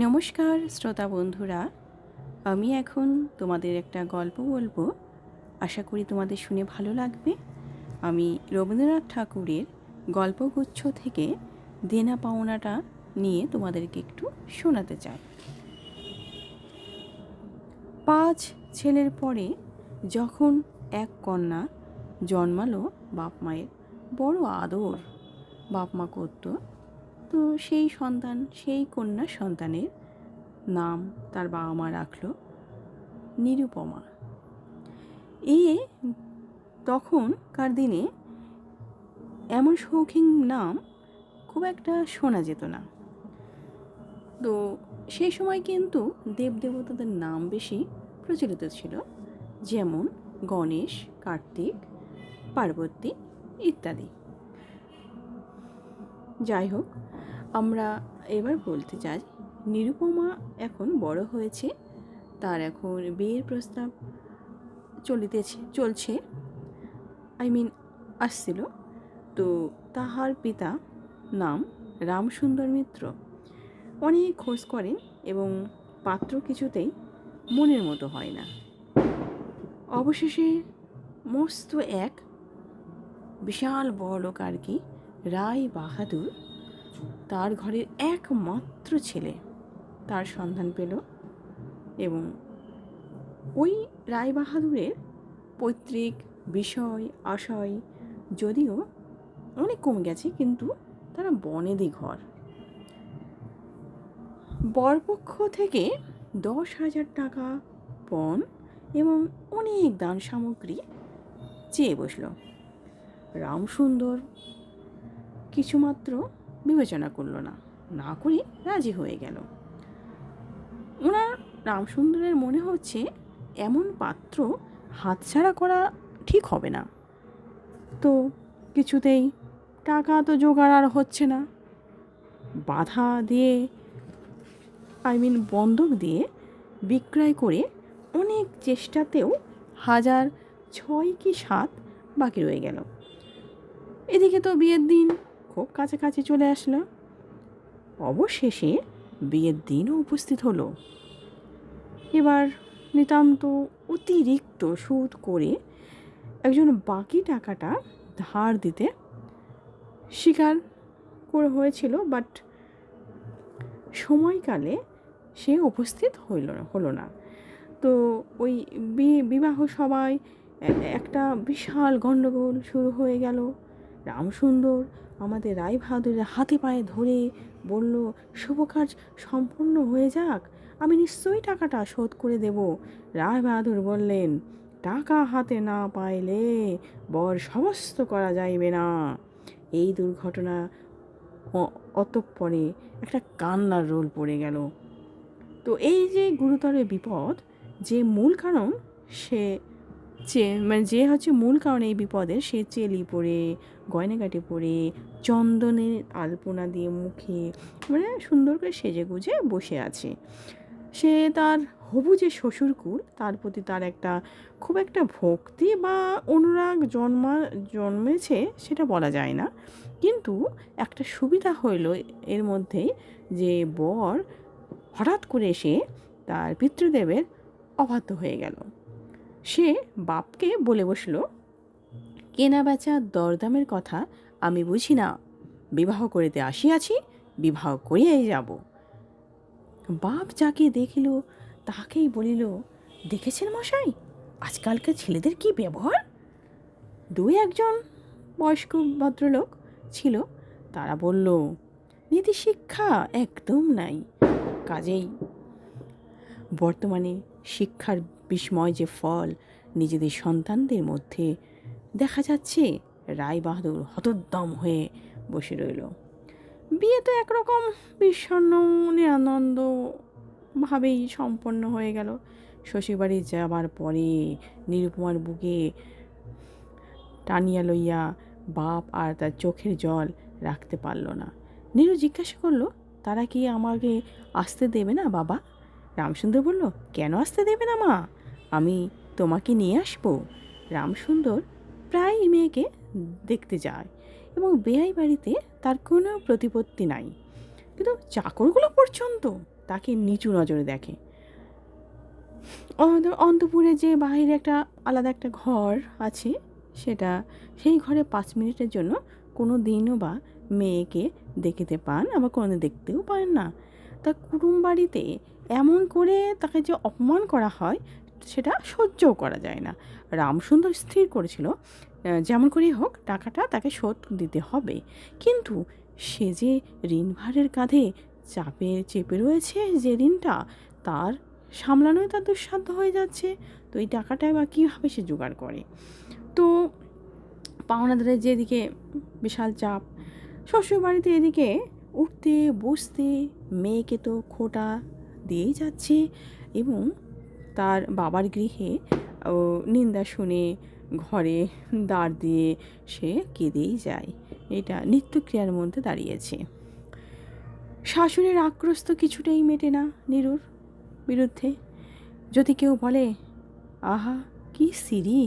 নমস্কার শ্রোতা বন্ধুরা, আমি এখন তোমাদের একটা গল্প বলবো। আশা করি তোমাদের শুনে ভালো লাগবে। আমি রবীন্দ্রনাথ ঠাকুরের গল্পগুচ্ছ থেকে দেনা পাওনাটা নিয়ে তোমাদেরকে একটু শোনাতে চাই। 5 ছেলের পরে যখন এক কন্যা জন্মালো, বাপ মায়ের বড় আদর বাপ মা করতো। তো সেই কন্যা সন্তানের নাম তার বাবা মা রাখলো নিরুপমা। তখনকার দিনে এমন শৌখিন নাম খুব একটা শোনা যেত না। তো সেই সময় কিন্তু দেবদেবতাদের নাম বেশি প্রচলিত ছিল, যেমন গণেশ, কার্তিক, পার্বতী ইত্যাদি। যাই হোক, আমরা এবার বলতে চাই, নিরুপমা এখন বড় হয়েছে, তার এখন বিয়ের প্রস্তাব চলছে, আসছিল। তো তাহার পিতা নাম রামসুন্দর মিত্র অনেক খোঁজ করেন এবং পাত্র কিছুতেই মনের মতো হয় না। অবশেষে মস্ত এক বিশাল বড়লোক আর কি, রায় বাহাদুর, তার ঘরের একমাত্র ছেলে, তার সন্ধান পেল। এবং ওই রায় বাহাদুরের পৈতৃক বিষয় আশয় যদিও অনেক কমে গেছে, কিন্তু তারা বনেদি ঘর। বরপক্ষ থেকে 10,000 টাকা পণ এবং অনেক দান সামগ্রী চেয়ে বসল। রামসুন্দর কিছুমাত্র বিবেচনা করল না, না করে রাজি হয়ে গেল। রামসুন্দরের মনে হচ্ছে এমন পাত্র হাতছাড়া করা ঠিক হবে না। তো কিছুতেই টাকা তো জোগাড় আর হচ্ছে না। বাধা দিয়ে বন্ধক দিয়ে বিক্রয় করে অনেক চেষ্টাতেও 6 কি 7 বাকি রয়ে গেল। এদিকে তো বিয়ের দিন খুব কাছাকাছি চলে আসলো। অবশেষে বিয়ের দিনও উপস্থিত হলো। এবার নিতান্ত অতিরিক্ত সুদ করে একজন বাকি টাকাটা ধার দিতে স্বীকার হয়েছিল, বাট সময়কালে সে উপস্থিত হলো না। তো ওই বিবাহ সভায় একটা বিশাল গণ্ডগোল শুরু হয়ে গেল। রামসুন্দর আমাদের রায় বাহাদুরের হাতে পায়ে ধরে বলল, শুভ কাজ সম্পূর্ণ হয়ে যাক, আমি নিশ্চয়ই টাকাটা শোধ করে দেব। রায় বাহাদুর বললেন, টাকা হাতে না পাইলে বর সমস্ত করা যাইবে না। এই দুর্ঘটনা অতঃপরে একটা কান্নার রোল পড়ে গেল। তো এই যে গুরুতর বিপদ, যে মূল কারণ মূল কারণ এই বিপদের, সে চেলি পরে, গয়নাগাটি পরে, চন্দনের আলপনা দিয়ে মুখে সুন্দর করে সেজে গুজে বসে আছে। সে তার হবু যে শ্বশুরকুল, তার প্রতি তার খুব একটা ভক্তি বা অনুরাগ জন্মেছে সেটা বলা যায় না, কিন্তু একটা সুবিধা হইল এর মধ্যে, যে বর হঠাৎ করে এসে তার পিতৃদেবের অবাধ্য হয়ে গেল। সে বাপকে বলে বসল, কেনা বেচা দরদামের কথা আমি বুঝি না, বিবাহ করিতে আসিয়াছি, বিবাহ করিয়াই যাব। বাপ যাকে দেখিল তাকেই বলিল, দেখেছেন মশাই, আজকালকার ছেলেদের কি ব্যবহার। 2-1 বয়স্ক ভদ্রলোক ছিল, তারা বলল, নীতি শিক্ষা একদম নাই। কাজেই বর্তমানে শিক্ষার বিস্ময় যে ফল নিজেদের সন্তানদের মধ্যে দেখা যাচ্ছে, রায় বাহাদুর হতোদ্যম হয়ে বসে রইল। বিয়ে তো একরকম বিষণ্ণ নিরানন্দভাবেই সম্পন্ন হয়ে গেল। শ্বশুরবাড়ি যাবার পরে নিরুপমার বুকে টানিয়া লইয়া বাপ আর তার চোখের জল রাখতে পারল না। নীরু জিজ্ঞাসা করলো, তারা কি আমাকে আসতে দেবে না বাবা? রামসুন্দর বলল, কেন আসতে দেবে না মা, আমি তোমাকে নিয়ে আসবো। রামসুন্দর প্রায় মেয়েকে দেখতে যায় এবং বেয়াই বাড়িতে তার কোনো প্রতিপত্তি নাই, কিন্তু চাকরগুলো পর্যন্ত তাকে নিচু নজরে দেখে। অন্তপুরে যে বাইরে একটা আলাদা একটা ঘর আছে, সেই ঘরে 5 মিনিটের জন্য কোনো দিনও বা মেয়েকে দেখতে পান, আবার কোনো দিন দেখতেও পান না। তা কুটুম বাড়িতে এমন করে তাকে যে অপমান করা হয়, সেটা সহ্যও করা যায় না। রামসুন্দর স্থির করেছিল যেমন করেই হোক টাকাটা তাকে শোধ দিতে হবে, কিন্তু সে যে ঋণভারের কাঁধে চেপে রয়েছে, যে ঋণটা তার সামলানোই তার দুঃসাধ্য হয়ে যাচ্ছে। তো এই টাকাটাই বা কীভাবে সে জোগাড় করে? তো পাওনাদারের যেদিকে বিশাল চাপ, শ্বশুরবাড়িতে এদিকে উঠতে বসতে মেয়েকে তো খোঁটা দিয়েই যাচ্ছে, এবং তার বাবার গৃহে নিন্দা শুনে ঘরে দাঁড় দিয়ে সে কেঁদেই যায়। এটা নিত্যক্রিয়ার মধ্যে দাঁড়িয়েছে। শাশুড়ির আক্রোশ তো কিছুতেই মেটে না নীরুর বিরুদ্ধে। যদি কেউ বলে, আহা কি সিরি,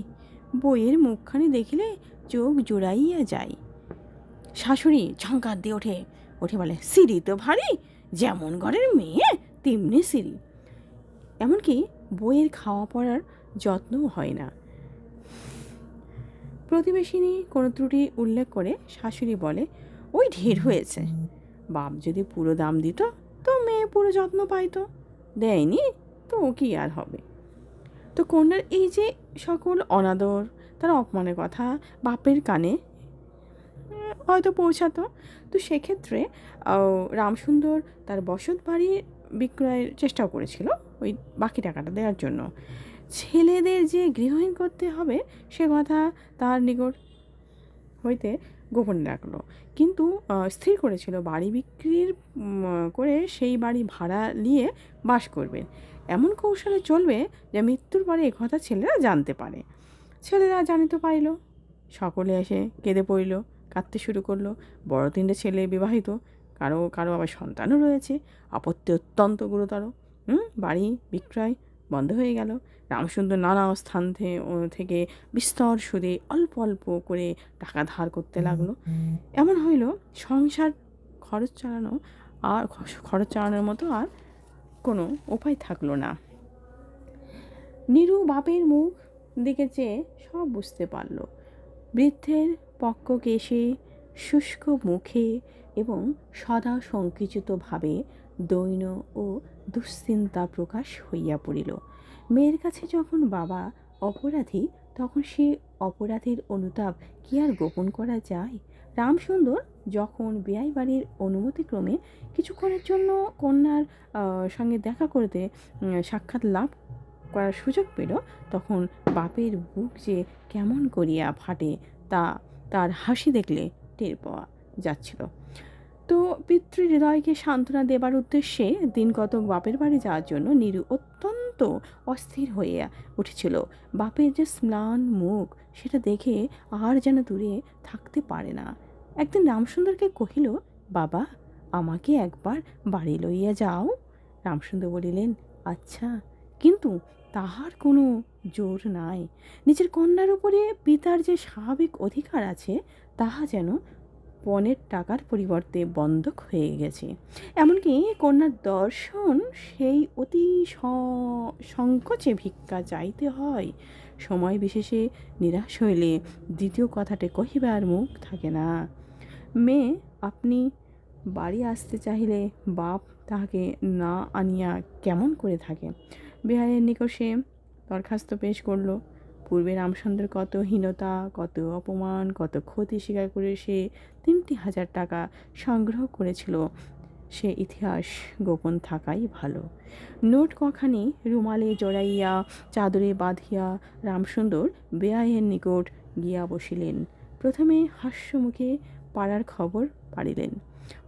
বইয়ের মুখখানি দেখিলে চোখ জোড়াইয়া যায়, শাশুড়ি ঝঙ্কার দিয়ে ওঠে বলে, সিরি তো ভারী, যেমন ঘরের মেয়ে তেমনি সিরি। এমনকি বইয়ের খাওয়া পড়ার যত্নও হয় না। প্রতিবেশিনী কোনো ত্রুটি উল্লেখ করে শাশুড়ি বলে, ওই ঢের হয়েছে, বাপ যদি পুরো দাম দিত তো মেয়ে পুরো যত্ন পাইতো, দেয়নি তো কি আর হবে? তো কন্যার এই যে সকল অনাদর, তার অপমানের কথা বাপের কানে হয়তো পৌঁছাতো। তো সেক্ষেত্রে রামসুন্দর তার বসত বাড়ি বিক্রয়ের চেষ্টাও করেছিল ওই বাকি টাকাটা দেওয়ার জন্য। ছেলেদের যে গৃহহীন করতে হবে সে কথা তার নিকট হইতে গোপন রাখলো, কিন্তু স্থির করেছিল বাড়ি বিক্রির করে সেই বাড়ি ভাড়া নিয়ে বাস করবে। এমন কৌশলে চলবে যে মৃত্যুর পরে একথা ছেলেরা জানতে পারে। ছেলেরা জানিতে পারিল, সকলে এসে কেঁদে পড়িল, কাঁদতে শুরু করলো। বড় 3টে ছেলে বিবাহিত, কারো আবার সন্তানও রয়েছে। আপত্তি অত্যন্ত গুরুতর। বাড়ি বিক্রয় বন্ধ হয়ে গেল। রামসুন্দর নানা স্থান থেকে বিস্তর সুদে অল্প অল্প করে টাকা ধার করতে লাগলো। এমন হইল সংসার খরচ চালানোর মতো আর কোনো উপায় থাকলো না। নীরু বাপের মুখ দিকে চেয়ে সব বুঝতে পারল। বৃদ্ধের পক্ষ কেশে, শুষ্ক মুখে এবং সদা সংকুচিতভাবে দৈন্য ও দুশ্চিন্তা প্রকাশ হইয়া পড়িল। মেয়ের কাছে যখন বাবা অপরাধী, তখন সে অপরাধের অনুতাপ কি আর গোপন করা যায়? রামসুন্দর যখন বেয়াই বাড়ির অনুমতিক্রমে কিছুক্ষণের জন্য কন্যার সঙ্গে দেখা করতে সাক্ষাৎ লাভ করার সুযোগ পেল, তখন বাপের বুক যে কেমন করিয়া ফাটে তা তার হাসি দেখলে টের পাওয়া যাচ্ছিল। তো পিতৃহৃদয়কে সান্ত্বনা দেবার উদ্দেশ্যে দিন কতক বাপের বাড়ি যাওয়ার জন্য নীরু অত্যন্ত অস্থির হইয়া উঠেছিল। বাপের যে ম্লান মুখ, সেটা দেখে আর যেন দূরে থাকতে পারে না। একদিন রামসুন্দরকে কহিল, বাবা, আমাকে একবার বাড়ি লইয়া যাও। রামসুন্দর বলিলেন, আচ্ছা, কিন্তু তাহার কোনো জোর নাই। নিজের কন্যার উপরে পিতার যে স্বাভাবিক অধিকার আছে, তাহা যেন পণের টাকার পরিবর্তে বন্ধক হয়ে গেছে। এমনকি কন্যার দর্শন সেই অতি সংকোচে ভিক্ষা চাইতে হয়। সময় বিশেষে নিরাশ হইলে দ্বিতীয় কথাটা কহিবার মুখ থাকে না। মেয়ে আপনি বাড়ি আসতে চাহিলে বাপ তাহাকে না আনিয়া কেমন করে থাকে? বেহাইয়ের নিকট সে দরখাস্ত পেশ করল। পূর্বে রামচন্দ্রের কত হীনতা, কত অপমান, কত ক্ষতি স্বীকার করে সে 3,000 টাকা সংগ্রহ করেছিল, সে ইতিহাস গোপন থাকাই ভালো। নোট কখানি রুমালে জড়াইয়া চাদরে বাঁধিয়া রামসুন্দর বেয়াইয়ের নিকট গিয়া বসিলেন। প্রথমে হাস্যমুখে পাড়ার খবর পাড়িলেন।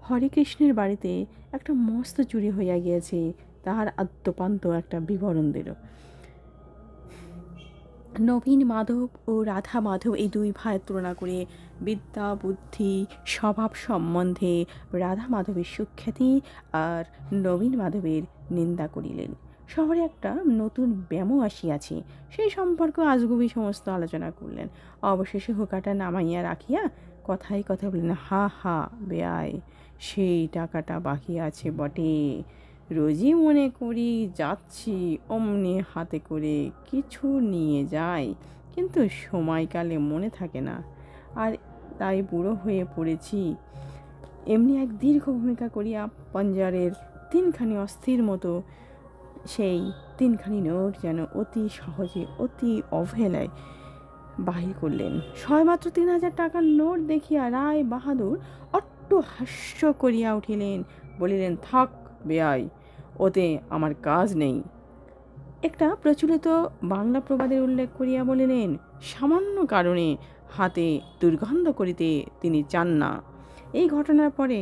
হরিকৃষ্ণের বাড়িতে একটা মস্ত চুরি হইয়া গিয়েছে, তাহার আদ্যপান্ত একটা বিবরণ দিল। নবীন মাধব ও রাধা মাধব এই 2 ভাইয়ের তুলনা করে বিদ্যা, বুদ্ধি, স্বভাব সম্বন্ধে রাধা মাধবের সুখ্যাতি আর নবীন মাধবের নিন্দা করিলেন। শহরে একটা নতুন ব্যামো আসিয়াছে, সেই সম্পর্কে আজগুবি সমস্ত আলোচনা করলেন। অবশেষে হুকাটা নামাইয়া রাখিয়া কথায় কথায় বললেন, হা হা বেয়াই, সেই টাকাটা বাকি আছে বটে। রোজই মনে করি যাচ্ছি অমনি হাতে করে কিছু নিয়ে যাই, কিন্তু সময়কালে মনে থাকে না, আর তাই বুড়ো হয়ে পড়েছি। এমনি এক দীর্ঘ ভূমিকা করিয়া পাঞ্জারের তিনখানি অস্থির মতো সেই তিনখানি নোট যেন অতি সহজে অতি অবহেলায় বাহির করলেন। সবেমাত্র 3,000 টাকার নোট দেখিয়া রায় বাহাদুর অট্ট হাস্য করিয়া উঠিলেন, বলিলেন, থাক বেয়াই, ওতে আমার কাজ নেই। একটা প্রচলিত বাংলা প্রবাদের উল্লেখ করিয়া বলিলেন, সামান্য কারণে হাতে দুর্গন্ধ করিতে তিনি চান না। এই ঘটনার পরে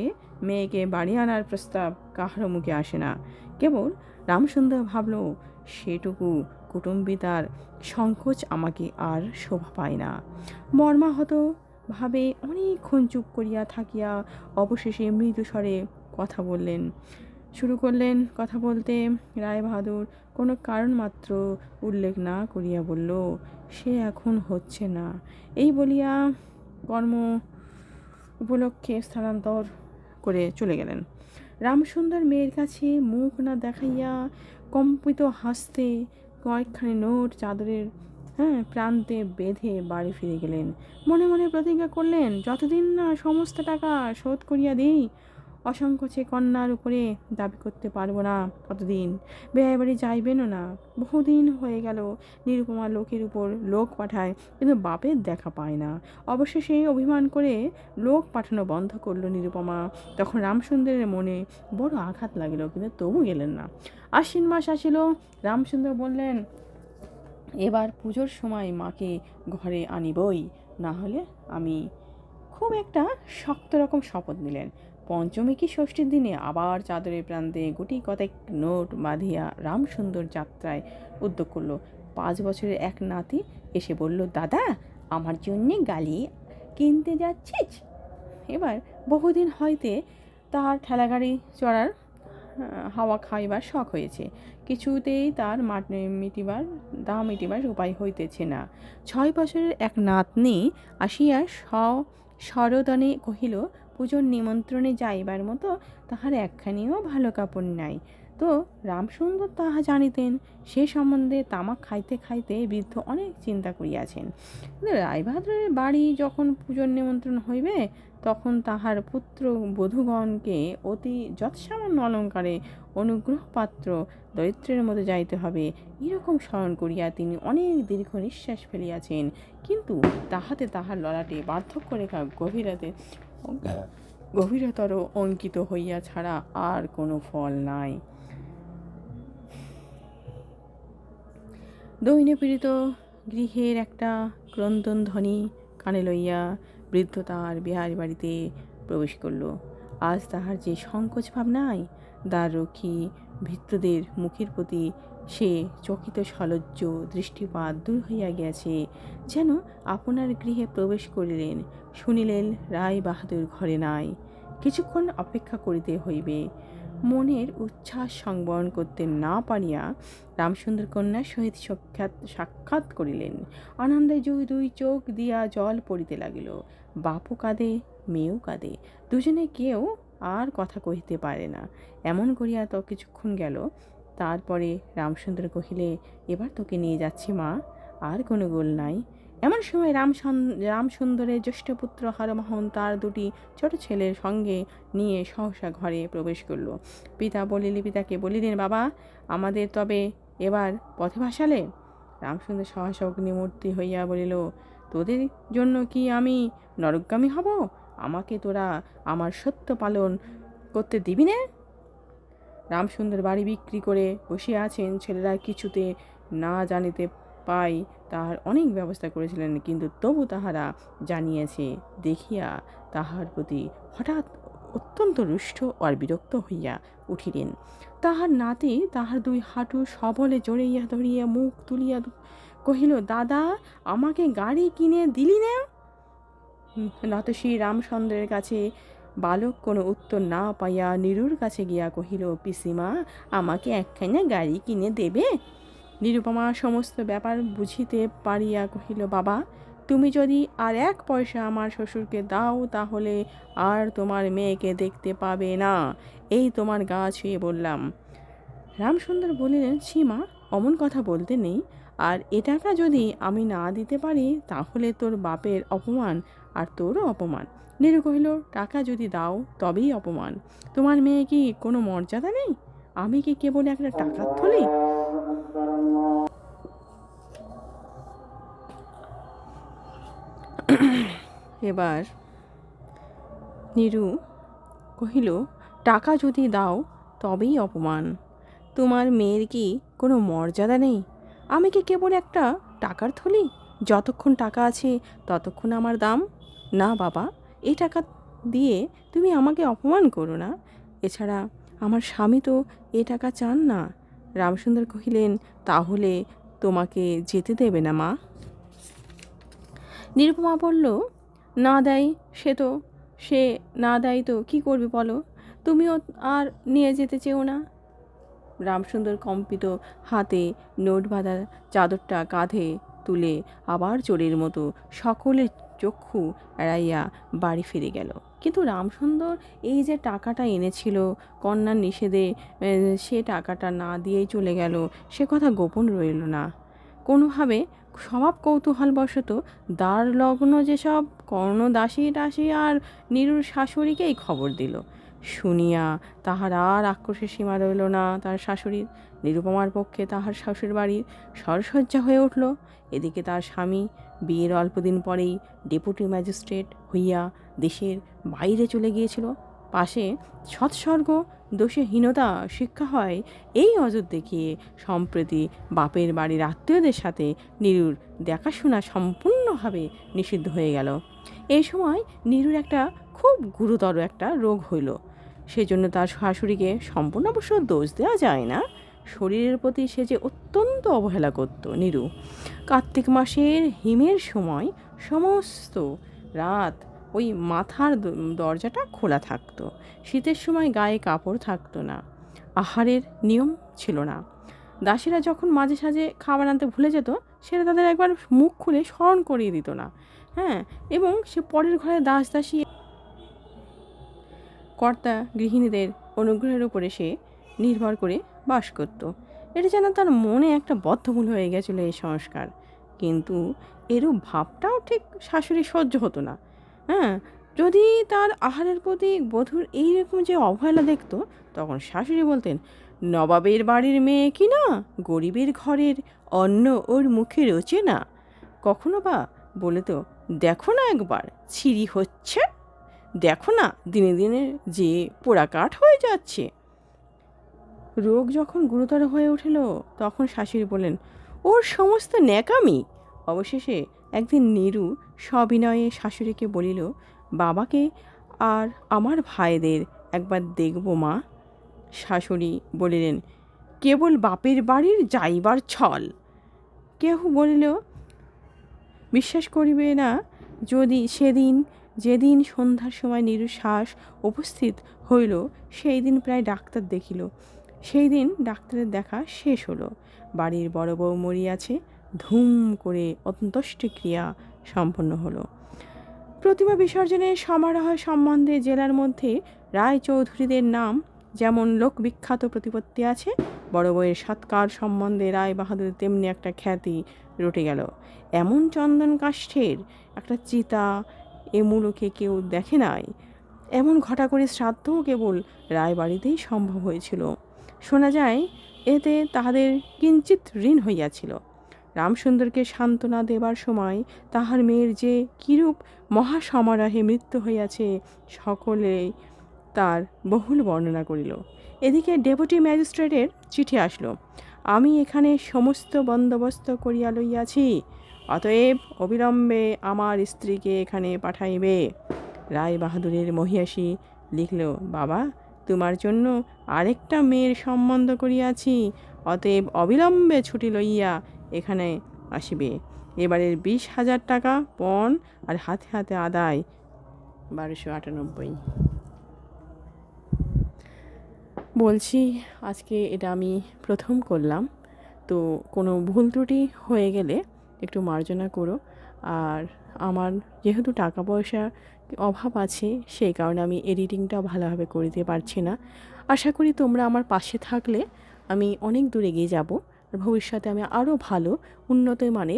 মেয়েকে বাড়ি আনার প্রস্তাব কাহারও মুখে আসে না। কেবল রামসুন্দর ভাবল, সেটুকু কুটুম্বিতার সংকোচ আমাকে আর শোভা পায় না। মর্মাহত ভাবে অনেকক্ষণ চুপ করিয়া থাকিয়া অবশেষে মৃদু স্বরে শুরু করলেন। কথা বলতে রায় বাহাদুর কোনো কারণ মাত্র উল্লেখ না করিয়া বলল, সে এখন হচ্ছে না। এই বলিয়া কর্ম উপলক্ষে স্থানান্তর করে চলে গেলেন। রামসুন্দর মেয়ের কাছে মুখ না দেখাইয়া কম্পিত হাসতে কয়েকখানি নোট চাদরের প্রান্তে বেঁধে বাড়ি ফিরে গেলেন। মনে মনে প্রতিজ্ঞা করলেন, যতদিন না সমস্ত টাকা শোধ করিয়া দিই, অসংকোচে কন্যার উপরে দাবি করতে পারবো না, ততদিন বেয়াই বাড়ি যাইবেনও না। বহুদিন হয়ে গেল নিরুপমা লোকের উপর লোক পাঠায়, কিন্তু বাপের দেখা পায় না। অবশেষে অভিমান করে লোক পাঠানো বন্ধ করলো নিরুপমা। তখন রামসুন্দরের মনে বড় আঘাত লাগিল, কিন্তু তবু গেলেন না। আশ্বিন মাস আসিল। রামসুন্দর বললেন, এবার পুজোর সময় মাকে ঘরে আনিবই, না হলে আমি। খুব একটা শক্ত রকম শপথ নিলেন। পঞ্চমী কি ষষ্ঠীর দিনে আবার চাদরের প্রান্তে গুটি কতেক নোট বাঁধিয়া রামসুন্দর যাত্রায় উদ্যোগ করল। 5 বছরের এক নাতি এসে বলল, দাদা, আমার জন্যে গালি কিনতে যাচ্ছিস? এবার বহুদিন হইতে তার ঠেলাগাড়ি চড়ার হাওয়া খাইবার শখ হয়েছে, কিছুতেই তার মিটিবার উপায় হইতেছে না। 6 বছরের এক নাতনি আসিয়া সরদনে কহিল, পুজোর নিমন্ত্রণে যাইবার মতো তাহার একখানিও ভালো কাপড় নাই। তো রামসুন্দর তাহা জানিতেন। সে সম্বন্ধে তামাক খাইতে খাইতে বৃদ্ধ অনেক চিন্তা করিয়াছেন। রায়বাহাদুরের বাড়ি যখন পুজোর নিমন্ত্রণ হইবে, তখন তাহার পুত্র বধূগণকে অতি যৎসামান্য অলঙ্কারে অনুগ্রহপাত্র দরিদ্রের মতো যাইতে হবে, এরকম স্মরণ করিয়া তিনি অনেক দীর্ঘ নিঃশ্বাস ফেলিয়াছেন। কিন্তু তাহাতে তাহার ললাটে বার্ধক্য রেখা গভীরতর অঙ্কিত হইয়া ছাড়া আর কোনো ফল নাই। দৈন্য পীড়িত গৃহের একটা ক্রন্দন ধ্বনি কানে লইয়া বৃদ্ধ তাহার বিহারি বাড়িতে প্রবেশ করল। আজ তাহার যে সংকোচ ভাব নাই, দ্বাররক্ষী ভৃত্যদের মুখের প্রতি সে চকিত সলজ্জ দৃষ্টিপাত দূর হইয়া গিয়াছে। যেন আপনার গৃহে প্রবেশ করিলেন, শুনিলেন রায় বাহাদুর ঘরে নাই, কিছুক্ষণ অপেক্ষা করিতে হইবে। মনের উচ্ছ্বাস সংবরণ করতে না পারিয়া রামসুন্দর কন্যার সহিত সাক্ষাৎ করিলেন। আনন্দে দুই চোখ দিয়া জল পড়িতে লাগিল। বাপও কাঁদে, মেয়েও কাঁদে, দুজনে কেউ আর কথা কহিতে পারে না। এমন করিয়া তো কিছুক্ষণ গেল। তারপরে রামসুন্দর কহিলে, এবার তোকে নিয়ে যাচ্ছি মা, আর কোনো গোল নাই। এমন সময় রামসুন্দরের জ্যেষ্ঠ পুত্র হরমোহন তার 2টি ছোট ছেলের সঙ্গে নিয়ে সহসা ঘরে প্রবেশ করল। পিতাকে বলিলেন, বাবা, আমাদের তবে এবার পথে ভাসালে? রামসুন্দর সহসা অগ্নিমূর্তি হইয়া বলিল, তোদের জন্য কি আমি নরকগামী হব? আমাকে তোরা আমার সত্য পালন করতে দিবি না? রামসুন্দর বাড়ি বিক্রি করে বসিয়া আছেন। ছেলেরা কিছুতে না জানিতে পাই তাহার অনেক ব্যবস্থা করেছিলেন, কিন্তু তবু তাহারা জানিয়েছে দেখিয়া তাহার প্রতি হঠাৎ অত্যন্ত রুষ্ট আর বিরক্ত হইয়া উঠিলেন। তাহার নাতি তাহার 2 হাঁটু সবলে জড়াইয়া ধরিয়া মুখ তুলিয়া কহিল, দাদা, আমাকে গাড়ি কিনে দিলি না? নতশী রামচন্দ্রের কাছে বালক কোনো উত্তর না পাইয়া নীরুর কাছে গিয়া কহিল, পিসিমা, আমাকে একখানা গাড়ি কিনে দেবে? নিরুপমা সমস্ত ব্যাপার বুঝিতে পারিয়া কহিল, বাবা, তুমি যদি আর 1 পয়সা আমার শ্বশুরকে দাও, তাহলে আর তোমার মেয়েকে দেখতে পাবে না। এই তোমার গা ছুঁয়ে বললাম। রামসুন্দর বলিলেন, সীমা, অমন কথা বলতে নেই। আর এ টাকা যদি আমি না দিতে পারি তাহলে তোর বাপের অপমান আর তোরও অপমান। নীরু কহিল, টাকা যদি দাও তবেই অপমান। তোমার মেয়ে কি কোনো মর্যাদা নেই? আমি কি কেবল একটা টাকার থলি? এবার নীরু কহিল, টাকা যদি দাও তবেই অপমান। তোমার মেয়ের কি কোনো মর্যাদা নেই? আমি কি কেবল একটা টাকার থলি? যতক্ষণ টাকা আছে ততক্ষণ আমার দাম। না বাবা, এই টাকা দিয়ে তুমি আমাকে অপমান করো না। এছাড়া আমার স্বামী তো এ টাকা চান না। রামসুন্দর কহিলেন, তাহলে তোমাকে যেতে দেবে না মা? নিরুপমা বলল, না দেয় সে না দেয় তো কী করবে বলো? তুমিও আর নিয়ে যেতে চেও না। রামসুন্দর কম্পিত হাতে নোট বাঁধা চাদরটা কাঁধে তুলে আবার চোরের মতো সকলের চক্ষু এড়াইয়া বাড়ি ফিরে গেল। কিন্তু রামসুন্দর এই যে টাকাটা এনেছিল কন্যার নিষেধে, সে টাকাটা না দিয়েই চলে গেল, সে কথা গোপন রইল না। কোনোভাবে স্বভাব কৌতূহলবশত দ্বার লগ্ন যেসব কর্ণদাসী টাসী আর নীরুর শাশুড়িকেই খবর দিল। শুনিয়া তাহার আর আক্রোশের সীমা রইল না। তার শাশুড়ির নিরুপমার পক্ষে তাহার শ্বশুর বাড়ির সরসজ্জা হয়ে উঠল। এদিকে তার স্বামী বিয়ের অল্পদিন পরেই ডেপুটি ম্যাজিস্ট্রেট হইয়া দেশের বাইরে চলে গিয়েছিল। পাশে সৎসর্গ দোষহীনতা শিক্ষা হয় এই অজর দেখিয়ে সম্প্রতি বাপের বাড়ির আত্মীয়দের সাথে নীরুর দেখাশোনা সম্পূর্ণভাবে নিষিদ্ধ হয়ে গেল। এই সময় নীরুর একটা খুব গুরুতর একটা রোগ হইল। সেজন্য তার শাশুড়িকে সম্পূর্ণ অবশ্য দোষ দেওয়া যায় না। শরীরের প্রতি সে যে অত্যন্ত অবহেলা করত নীরু। কার্তিক মাসের হিমের সময় সমস্ত রাত ওই মাথার দরজাটা খোলা থাকতো। শীতের সময় গায়ে কাপড় থাকতো না। আহারের নিয়ম ছিল না। দাসীরা যখন মাঝে সাঝে খাবার আনতে ভুলে যেত, সেটা তাদের একবার মুখ খুলে স্মরণ করিয়ে দিত না। হ্যাঁ, এবং সে পরের ঘরে দাসী কর্তা গৃহিণীদের অনুগ্রহের উপরে সে নির্ভর করে বাস করত। এটা যেন তার মনে একটা বদ্ধমূল হয়ে গেছিল এই সংস্কার। কিন্তু এরূপ ভাবটাও ঠিক শাশুড়ি সহ্য হতো না। হ্যাঁ, যদি তার আহারের প্রতি বধূর এইরকম যে অবহেলা দেখত, তখন শাশুড়ি বলতেন, নবাবের বাড়ির মেয়ে কি না, গরিবের ঘরের অন্ন ওর মুখে রোচে না। কখনো বা বলে তো, দেখো না একবার ছিঁড়ি হচ্ছে, দেখো না দিনে দিনে যে পোড়া কাঠ হয়ে যাচ্ছে। রোগ যখন গুরুতর হয়ে উঠল তখন শাশুড়ি বললেন, ওর সমস্ত ন্যাকামি। অবশেষে একদিন নীরু সবিনয়ে শাশুড়িকে বলিল, বাবাকে আর আমার ভাইদের একবার দেখব মা। শাশুড়ি বলিলেন, কেবল বাপের বাড়ির যাইবার ছল। কেহ বলিল, বিশ্বাস করিবে না যদি যেদিন সন্ধ্যার সময় নীরুর শ্বাস উপস্থিত হইল, সেই দিন প্রায় ডাক্তার দেখিল। সেই দিন ডাক্তারের দেখা শেষ হলো। বাড়ির বড় বউ মরিয়াছে। ধুম করে অন্ত্যেষ্টিক্রিয়া সম্পন্ন হলো। প্রতিমা বিসর্জনের সমারোহ সম্বন্ধে জেলার মধ্যে রায়চৌধুরীদের নাম যেমন লোকবিখ্যাত প্রতিপত্তি আছে, বড় বউয়ের সৎকার সম্বন্ধে রায় বাহাদুর তেমনি একটা খ্যাতি রটে গেল। এমন চন্দন কাষ্ঠের একটা চিতা এ মুলুকে কেউ দেখে নাই। এমন ঘটা করে শ্রাদ্ধও কেবল রায়বাড়িতেই সম্ভব হয়েছিল। শোনা যায় এতে তাহাদের কিঞ্চিৎ ঋণ হইয়াছিল। রামসুন্দরকে সান্ত্বনা দেবার সময় তাহার মেয়ের যে কিরূপ মহাসমারোহে মৃত্যু হইয়াছে সকলেই তার বহুল বর্ণনা করিল। এদিকে ডেপুটি ম্যাজিস্ট্রেটের চিঠি আসলো, আমি এখানে সমস্ত বন্দোবস্ত করিয়া লইয়াছি, অতএব অবিলম্বে আমার স্ত্রীকে এখানে পাঠাইবে। রায় বাহাদুরের মহিয়াসী লিখল, বাবা, তোমার জন্য আরেকটা মেয়ের সম্বন্ধ করিয়াছি, অতএব অবিলম্বে ছুটি লইয়া এখানে আসিবে। এবারের 20,000 টাকা পণ আর হাতে হাতে আদায় 1298। বলছি, আজকে এটা আমি প্রথম করলাম, তো কোনো ভুল ত্রুটি হয়ে গেলে একটু মার্জনা করো। আর আমার যেহেতু টাকা পয়সা অভাব আছে, সেই কারণে আমি এডিটিংটা ভালোভাবে করতে পারছি না। আশা করি তোমরা আমার পাশে থাকলে আমি অনেক দূর এগিয়ে যাব আর ভবিষ্যতে আমি আরও ভালো উন্নত মানের